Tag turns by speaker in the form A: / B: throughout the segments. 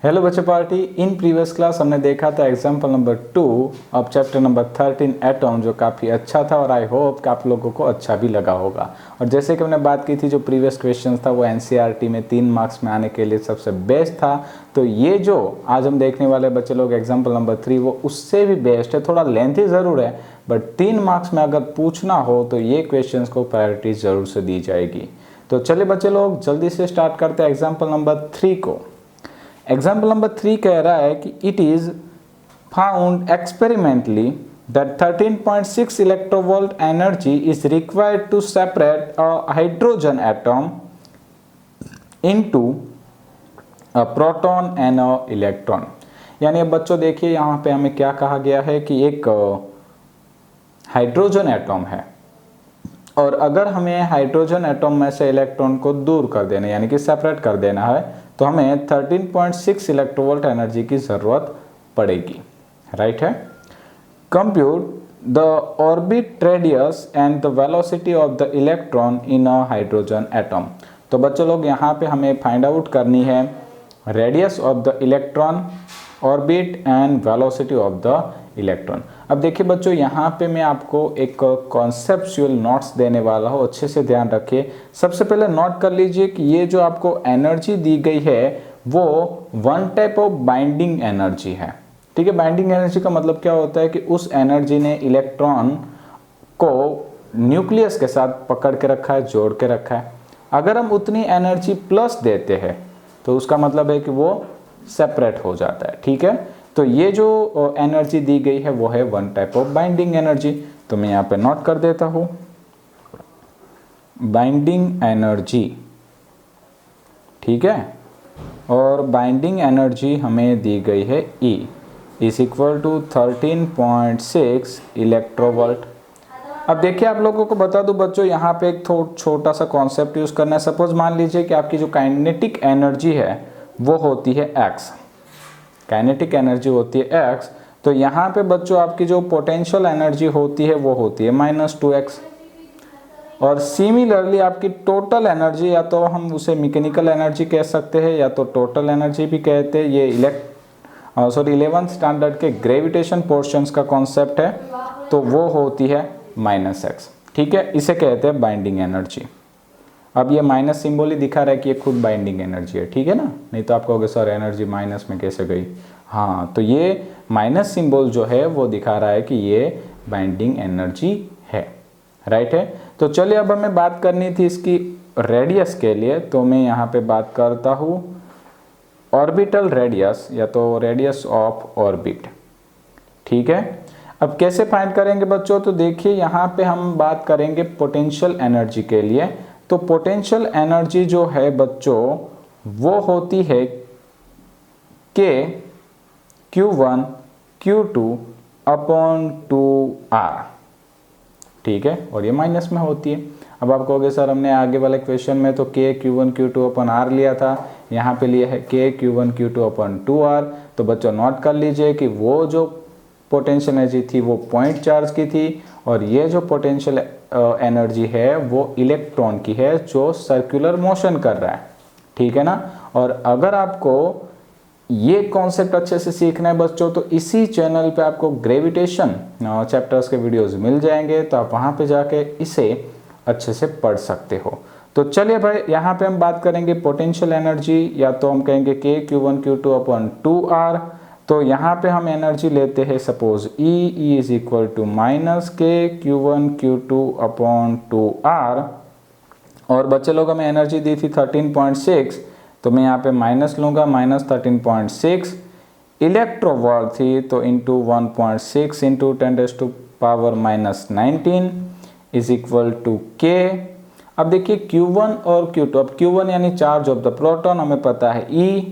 A: Hello बच्चे party. In previous class हमने देखा था example number 2 of chapter number 13 atom, जो काफ़ी अच्छा था और आई होप कि आप लोगों को अच्छा भी लगा होगा। और जैसे कि हमने बात की थी, जो प्रीवियस क्वेश्चन था वो एनसीईआरटी में 3 मार्क्स में आने के लिए सबसे बेस्ट था। तो ये जो आज हम देखने वाले बच्चे लोग एग्जाम्पल नंबर 3 वो उससे भी बेस्ट है। थोड़ा लेंथी ज़रूर है बट 3 मार्क्स में अगर पूछना हो तो ये क्वेश्चन को प्रायोरिटी ज़रूर से दी जाएगी। तो चलिए बच्चे लोग जल्दी से स्टार्ट करते हैं एग्जाम्पल नंबर 3 को। एग्जाम्पल नंबर 3 कह रहा है कि it is found experimentally that 13.6 electrovolt energy is required to separate a hydrogen atom into a proton and a electron। यानी अब बच्चों देखिए यहाँ पे हमें क्या कहा गया है कि एक हाइड्रोजन एटम है और अगर हमें हाइड्रोजन एटम में से इलेक्ट्रॉन को दूर कर देना यानी कि सेपरेट कर देना है तो हमें 13.6 इलेक्ट्रोवोल्ट एनर्जी की ज़रूरत पड़ेगी। राइट है। Compute the orbit radius and the velocity of the electron in a hydrogen atom. तो बच्चों लोग यहाँ पे हमें फाइंड आउट करनी है radius of the electron, orbit and velocity of the electron. अब देखिए बच्चों यहाँ पे मैं आपको एक कॉन्सेप्चुअल नोट्स देने वाला हूँ, अच्छे से ध्यान रखिए। सबसे पहले नोट कर लीजिए कि ये जो आपको एनर्जी दी गई है वो one type of binding energy है। ठीक है, बाइंडिंग एनर्जी का मतलब क्या होता है कि उस एनर्जी ने इलेक्ट्रॉन को न्यूक्लियस के साथ पकड़ के रखा है, जोड़ के रखा है। अगर हम उतनी एनर्जी प्लस देते हैं तो उसका मतलब है कि वो सेपरेट हो जाता है। ठीक है, तो ये जो एनर्जी दी गई है वो है one type of binding energy. तो मैं यहाँ पे नोट कर देता हूँ बाइंडिंग एनर्जी। ठीक है, और बाइंडिंग एनर्जी हमें दी गई है E is equal to 13.6 electronvolt. अब देखिए आप लोगों को बता दूं बच्चों, यहाँ पे एक छोटा सा कॉन्सेप्ट यूज करना है। सपोज मान लीजिए कि आपकी जो काइनेटिक एनर्जी है वो होती है X, काइनेटिक एनर्जी होती है X। तो यहाँ पे बच्चों आपकी जो पोटेंशियल एनर्जी होती है वो होती है -2x। और सिमिलरली आपकी टोटल एनर्जी, या तो हम उसे मैकेनिकल एनर्जी कह सकते हैं या तो टोटल एनर्जी भी कहते हैं। ये 11th स्टैंडर्ड के ग्रेविटेशन पोर्शंस का कॉन्सेप्ट है, तो वो होती है -x। ठीक है, इसे कहते हैं बाइंडिंग एनर्जी। अब ये माइनस सिंबल ही दिखा रहा है कि ये खुद बाइंडिंग एनर्जी है। ठीक है ना, नहीं तो आप कहोगे सर एनर्जी माइनस में कैसे गई। हाँ, तो ये माइनस सिंबल जो है वो दिखा रहा है कि ये बाइंडिंग एनर्जी है। राइट है। तो चलिए अब हमें बात करनी थी इसकी रेडियस के लिए, तो मैं यहाँ पे बात करता हूँ ऑर्बिटल रेडियस या तो रेडियस ऑफ ऑर्बिट। ठीक है, अब कैसे फाइंड करेंगे बच्चों, तो देखिए यहाँ पे हम बात करेंगे पोटेंशियल एनर्जी के लिए। तो पोटेंशियल एनर्जी जो है बच्चों वो होती है K Q1 Q2 upon 2R। ठीक है, और ये माइनस में होती है। अब आप कहोगे सर हमने आगे वाले क्वेश्चन में तो K Q1 Q2 upon R लिया था, यहाँ पे लिया है K Q1 Q2 upon 2R। तो बच्चों नोट कर लीजिए कि वो जो पोटेंशियल एनर्जी थी वो पॉइंट चार्ज की थी और ये जो पोटेंशियल एनर्जी है वो इलेक्ट्रॉन की है जो सर्कुलर मोशन कर रहा है। ठीक है ना। और अगर आपको ये कॉन्सेप्ट अच्छे से सीखना है बच्चों तो इसी चैनल पे आपको ग्रेविटेशन चैप्टर्स के वीडियोस मिल जाएंगे, तो आप वहाँ पे जाके इसे अच्छे से पढ़ सकते हो। तो चलिए भाई यहाँ पे हम बात करेंगे पोटेंशियल एनर्जी, या तो हम कहेंगे K Q1 Q2 upon 2R। तो यहाँ पे हम एनर्जी लेते हैं suppose E is equal to -K Q1 Q2 upon 2R। और बच्चे लोग हमें एनर्जी दी थी 13.6, तो मैं यहाँ पे माइनस लूँगा, -13.6 इलेक्ट्रोवोल्ट थी तो into 1.6 into 10⁻⁻19 is equal to K। अब देखिए Q1 और Q2, अब Q1 यानी चार्ज ऑफ द प्रोटॉन हमें पता है E,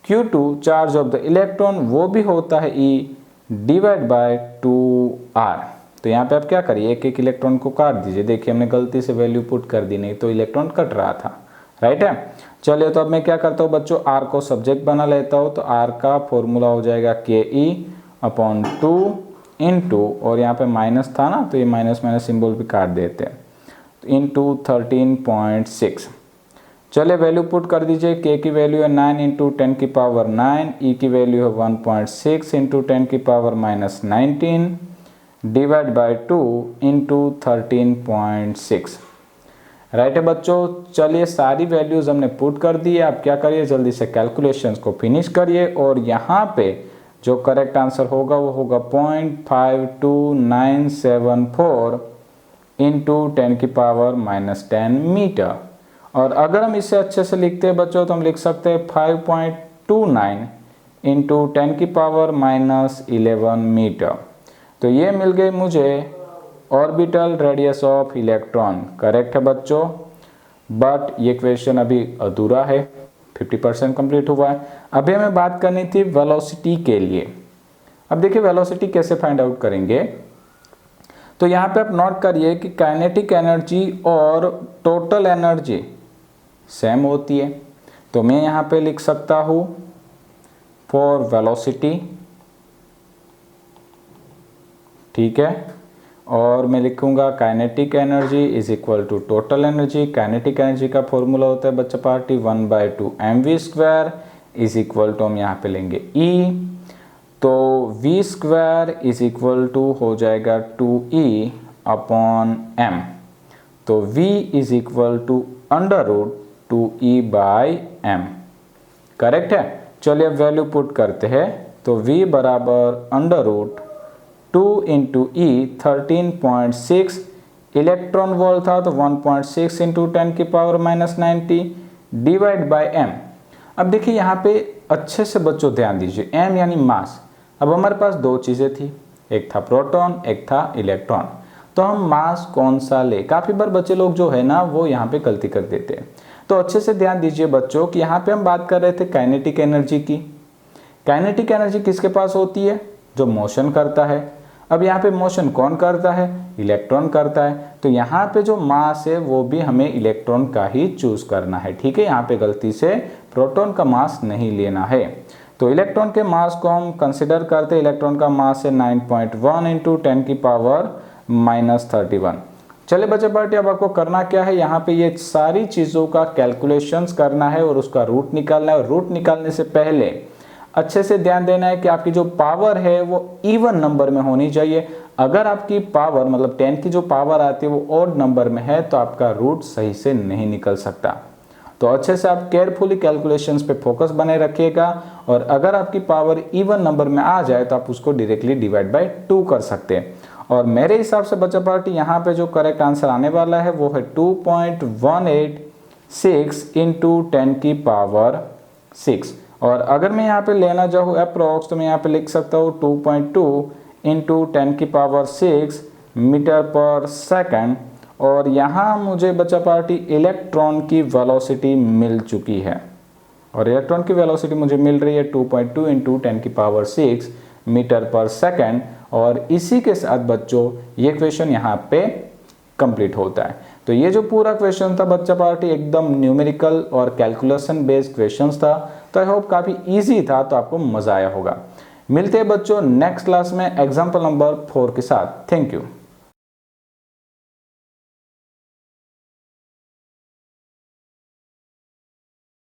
A: Q2 charge of the electron वो भी होता है E डिवाइड बाय 2R। तो यहाँ पे आप क्या करिए, एक एक इलेक्ट्रॉन को काट दीजिए। देखिए हमने गलती से वैल्यू पुट कर दी, नहीं तो इलेक्ट्रॉन कट रहा था। राइट है। चलिए तो अब मैं क्या करता हूँ बच्चों, R को सब्जेक्ट बना लेता हूँ। तो R का फॉर्मूला हो जाएगा KE अपॉन 2 इंटू, और यहाँ पे माइनस था ना तो ये माइनस माइनस सिंबल भी काट देते हैं, तो इंटू 13.6। चलिए वैल्यू पुट कर दीजिए। k की वैल्यू है 9 इंटू 10 की पावर 9, e की वैल्यू है 1.6 इंटू 10 की power minus 19 divide by 2 into 13.6। Right है बच्चों। चलिए सारी वैल्यूज़ हमने पुट कर दी है। आप क्या करिए, जल्दी से कैलकुलेशंस को फिनिश करिए और यहाँ पे जो करेक्ट आंसर होगा वो होगा 0.52974 इंटू 10 की पावर माइनस 10 मीटर। और अगर हम इसे अच्छे से लिखते हैं बच्चों तो हम लिख सकते हैं 5.29 इंटू 10 की पावर माइनस 11 मीटर। तो ये मिल गई मुझे orbital radius of electron. Correct है बच्चों, बट ये क्वेश्चन अभी अधूरा है, 50% कंप्लीट हुआ है। अभी हमें बात करनी थी वेलोसिटी के लिए। अब देखिए वेलोसिटी कैसे फाइंड आउट करेंगे। तो यहाँ पे आप नोट करिए कि काइनेटिक एनर्जी और टोटल एनर्जी सेम होती है। तो मैं यहाँ पे लिख सकता हूँ फॉर वेलोसिटी, ठीक है, और मैं लिखूंगा kinetic energy is equal to total energy. Kinetic energy का फॉर्मूला होता है बच्चा party 1/2mv² is equal to हम यहाँ पे लेंगे E। तो v² इज इक्वल टू हो जाएगा 2E अपॉन m। तो v is equal to under root 2E/m। Correct है। चलिए अब वैल्यू पुट करते हैं। तो v बराबर अंडर रूट 2 इंटू ई 13.6 इलेक्ट्रॉन वोल्ट था, तो 1.6 इंटू 10 की power minus 90 divide by m। अब देखिए यहाँ पे अच्छे से बच्चों ध्यान दीजिए, m यानी मास। अब हमारे पास दो चीज़ें थी, एक था प्रोटॉन एक था इलेक्ट्रॉन। तो हम मास कौन सा ले, काफ़ी बार बच्चे लोग जो है ना वो यहाँ पे गलती कर देते हैं। तो अच्छे से ध्यान दीजिए बच्चों कि यहाँ पे हम बात कर रहे थे काइनेटिक एनर्जी की। काइनेटिक एनर्जी किसके पास होती है, जो मोशन करता है। अब यहाँ पे मोशन कौन करता है, इलेक्ट्रॉन करता है। तो यहाँ पे जो मास है वो भी हमें इलेक्ट्रॉन का ही चूज करना है, ठीक है। यहाँ पे गलती से प्रोटॉन का मास नहीं लेना है। तो इलेक्ट्रॉन के मास को हम कंसिडर करते हैं। इलेक्ट्रॉन का मास है 9.1 इंटू 10 की पावर माइनस 31। चलिए बच्चे पार्टी, अब आपको करना क्या है, यहाँ पे ये सारी चीज़ों का कैलकुलेशंस करना है और उसका रूट निकालना है। और रूट निकालने से पहले अच्छे से ध्यान देना है कि आपकी जो पावर है वो इवन नंबर में होनी चाहिए। अगर आपकी पावर मतलब 10 की जो पावर आती है वो ऑड नंबर में है तो आपका रूट सही से नहीं निकल सकता। तो अच्छे से आप केयरफुली कैलकुलेशंस पे फोकस बने रखिएगा। और अगर आपकी पावर इवन नंबर में आ जाए तो आप उसको डायरेक्टली डिवाइड बाय 2 कर सकते हैं। और मेरे हिसाब से बच्चा पार्टी यहाँ पे जो करेक्ट आंसर आने वाला है वो है 2.186 इंटू 10 की पावर 6। और अगर मैं यहाँ पे लेना चाहूँ अप्रोक्स तो मैं यहाँ पे लिख सकता हूँ 2.2 इंटू 10 की पावर 6 मीटर पर सेकंड। और यहाँ मुझे बच्चा पार्टी इलेक्ट्रॉन की वेलोसिटी मिल चुकी है। और इलेक्ट्रॉन की वेलोसिटी मुझे मिल रही है 2.2 इंटू 10 की पावर 6 मीटर पर सेकंड। और इसी के साथ बच्चों ये क्वेश्चन यहाँ पे कंप्लीट होता है। तो ये जो पूरा क्वेश्चन था बच्चा पार्टी एकदम न्यूमेरिकल और कैलकुलेशन बेस्ड क्वेश्चंस था। तो आई होप काफ़ी इजी था, तो आपको मज़ा आया होगा। मिलते हैं बच्चों नेक्स्ट क्लास में एग्जाम्पल नंबर 4 के साथ। Thank you.